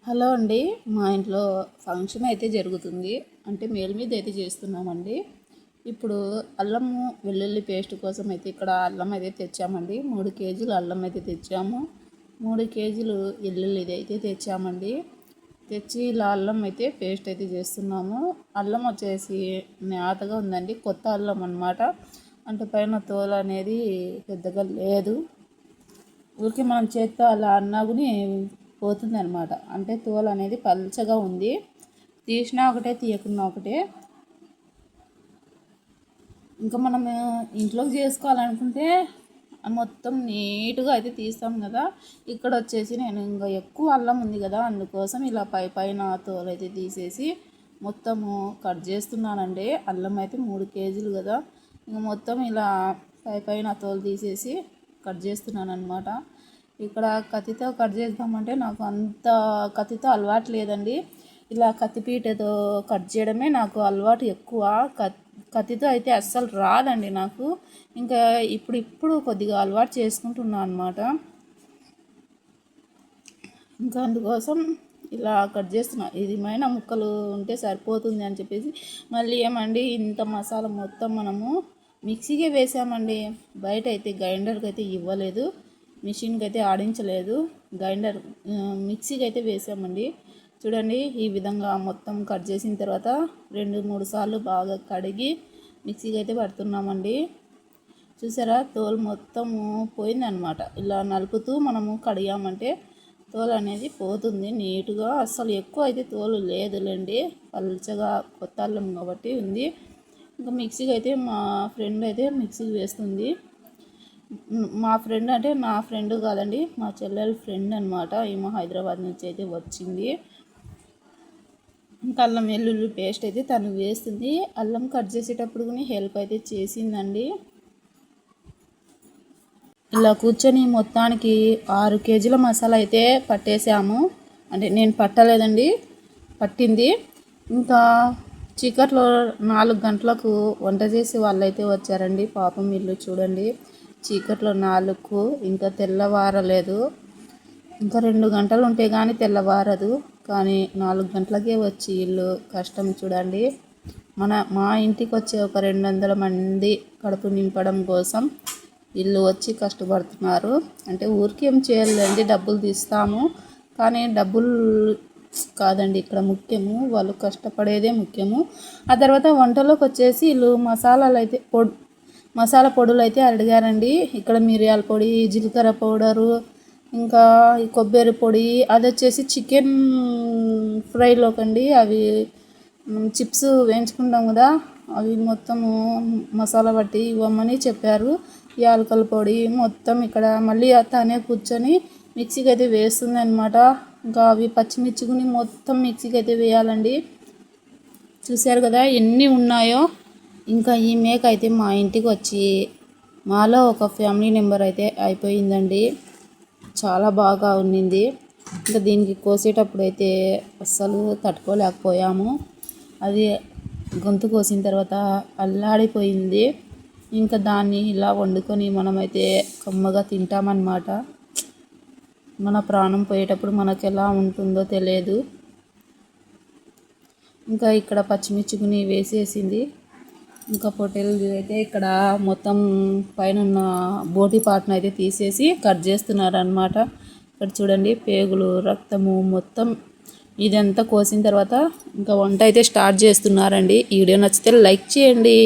Hello అండి, మా ఇంట్లో ఫంక్షన్ అయితే జరుగుతుంది. అంటే మేల్ మీద అయితే చేస్తున్నామండి. ఇప్పుడు అల్లము వెల్లుల్లి పేస్ట్ కోసం అయితే ఇక్కడ అల్లం అయితే తెచ్చామండి. 3 కేజీలు అల్లం అయితే తెచ్చాము. 3 కేజీలు వెల్లుల్లి అయితే తెచ్చామండి. తెచ్చి ఇలా అల్లం అయితే పేస్ట్ అయితే చేస్తున్నాము. అల్లం వచ్చేసి నేతగా ఉందండి, కొత్త అల్లం అన్నమాట. అంటే పైన తోలు అనేది పెద్దగా లేదు. ఊరికి మనం చేత్తో అలా అన్నా కూడా పోతుంది అనమాట. అంటే తోలు అనేది పల్చగా ఉంది, తీసినా ఒకటే తీయకున్నా ఒకటే. ఇంకా మనం ఇంట్లోకి చేసుకోవాలనుకుంటే మొత్తం నీట్గా అయితే తీస్తాం కదా. ఇక్కడ వచ్చేసి నేను ఇంకా ఎక్కువ అల్లం ఉంది కదా, అందుకోసం ఇలా పైన తోలు అయితే తీసేసి మొత్తము కట్ చేస్తున్నానండి. అల్లం అయితే 3 కేజీలు కదా, ఇంకా మొత్తం ఇలా పైన తోలు తీసేసి కట్ చేస్తున్నాను అనమాట. ఇక్కడ కత్తితో కట్ చేద్దామంటే నాకు అంత కత్తితో అలవాటు లేదండి. ఇలా కత్తిపీటతో కట్ చేయడమే నాకు అలవాటు ఎక్కువ. కత్తితో అయితే అస్సలు రాదండి నాకు. ఇంకా ఇప్పుడు కొద్దిగా అలవాటు చేసుకుంటున్నాను అనమాట. ఇంకా అందుకోసం ఇలా కట్ చేస్తున్నా. ఇది మైన ముక్కలు ఉంటే సరిపోతుంది అని చెప్పేసి మళ్ళీ ఏమండి ఇంత మసాలా మొత్తం మనము మిక్సీకే వేసామండి. బయట అయితే గ్రైండర్కి అయితే ఇవ్వలేదు, మిషన్కి అయితే ఆడించలేదు, మిక్సీకి అయితే వేసామండి. చూడండి, ఈ విధంగా మొత్తం కట్ చేసిన తర్వాత 2-3 సార్లు బాగా కడిగి మిక్సీకి అయితే పడుతున్నామండి. చూసారా, తోలు మొత్తము పోయిందనమాట. ఇలా నలుపుతూ మనము కడిగామంటే తోలు అనేది పోతుంది నీట్గా. అస్సలు ఎక్కువ అయితే తోలు లేదులేండి, పల్చగా కొత్త అల్లం కాబట్టి ఉంది. ఇంకా మిక్సీకి అయితే మా ఫ్రెండ్ అయితే మిక్సీకి వేస్తుంది. మా ఫ్రెండ్ అంటే నా ఫ్రెండ్ కాదండి, మా చెల్లెల ఫ్రెండ్ అనమాట. ఏమో హైదరాబాద్ నుంచి అయితే వచ్చింది. ఇంకా అల్లం వెల్లుల్లి పేస్ట్ అయితే తను వేస్తుంది. అల్లం కట్ చేసేటప్పుడు కూడా హెల్ప్ అయితే చేసిందండి. ఇలా కూర్చొని మొత్తానికి 6 కేజీల మసాలా అయితే పట్టేసాము. అంటే నేను పట్టలేదండి, పట్టింది. ఇంకా చీకట్లో 4 గంటలకు వంట చేసి వాళ్ళైతే వచ్చారండి. పాపం ఇల్లు చూడండి, చీకట్లో 4కు ఇంకా తెల్లవారలేదు. ఇంకా 2 గంటలు ఉంటే కానీ తెల్లవారదు, కానీ 4 గంటలకే వచ్చి ఇల్లు కష్టం చూడండి. మా ఇంటికి వచ్చే ఒక 200 మంది కడుపు నింపడం కోసం ఇల్లు వచ్చి కష్టపడుతున్నారు. అంటే ఊరికి ఏం చేయాలండి, డబ్బులు తీస్తాము కానీ డబ్బులు కాదండి ఇక్కడ ముఖ్యము, వాళ్ళు కష్టపడేదే ముఖ్యము. ఆ తర్వాత వంటలోకి వచ్చేసి వీళ్ళు మసాలా పొడులు అయితే అడిగారండి. ఇక్కడ మిరియాల పొడి, జీలకర్ర పౌడరు, ఇంకా ఈ కొబ్బరి పొడి, అది వచ్చేసి చికెన్ ఫ్రైలోకండి. అవి చిప్స్ వేయించుకుంటాం కదా, అవి మొత్తము మసాలా పట్టి ఇవ్వమని చెప్పారు. యాలకల పొడి మొత్తం ఇక్కడ మళ్ళీ తనే కూర్చొని మిక్సీకి అయితే వేస్తుంది అనమాట. ఇంకా అవి పచ్చిమిర్చిని మొత్తం మిక్సీకి అయితే వేయాలండి. చూశారు కదా ఎన్ని ఉన్నాయో. ఇంకా ఈ మేక అయితే మా ఇంటికి వచ్చి మాలో ఒక ఫ్యామిలీ మెంబర్ అయితే అయిపోయిందండి. చాలా బాగా ఉన్నింది. ఇంకా దీనికి కోసేటప్పుడు అయితే అస్సలు తట్టుకోలేకపోయాము. అది గొంతు కోసిన తర్వాత అల్లాడిపోయింది. ఇంకా దాన్ని ఇలా వండుకొని మనమైతే కమ్మగా తింటామన్నమాట. మన ప్రాణం పోయేటప్పుడు మనకు ఎలా ఉంటుందో తెలియదు. ఇంకా ఇక్కడ పచ్చిమిర్చిని వేసేసింది. ఇంకా పొట్టేలు అయితే ఇక్కడ మొత్తం పైన ఉన్న బోటి పార్ట్ను అయితే తీసేసి కట్ చేస్తున్నారనమాట. ఇక్కడ చూడండి, పేగులు, రక్తము మొత్తం ఇదంతా కోసిన తర్వాత ఇంకా వంట అయితే స్టార్ట్ చేస్తున్నారండి. ఈ వీడియో నచ్చితే లైక్ చేయండి.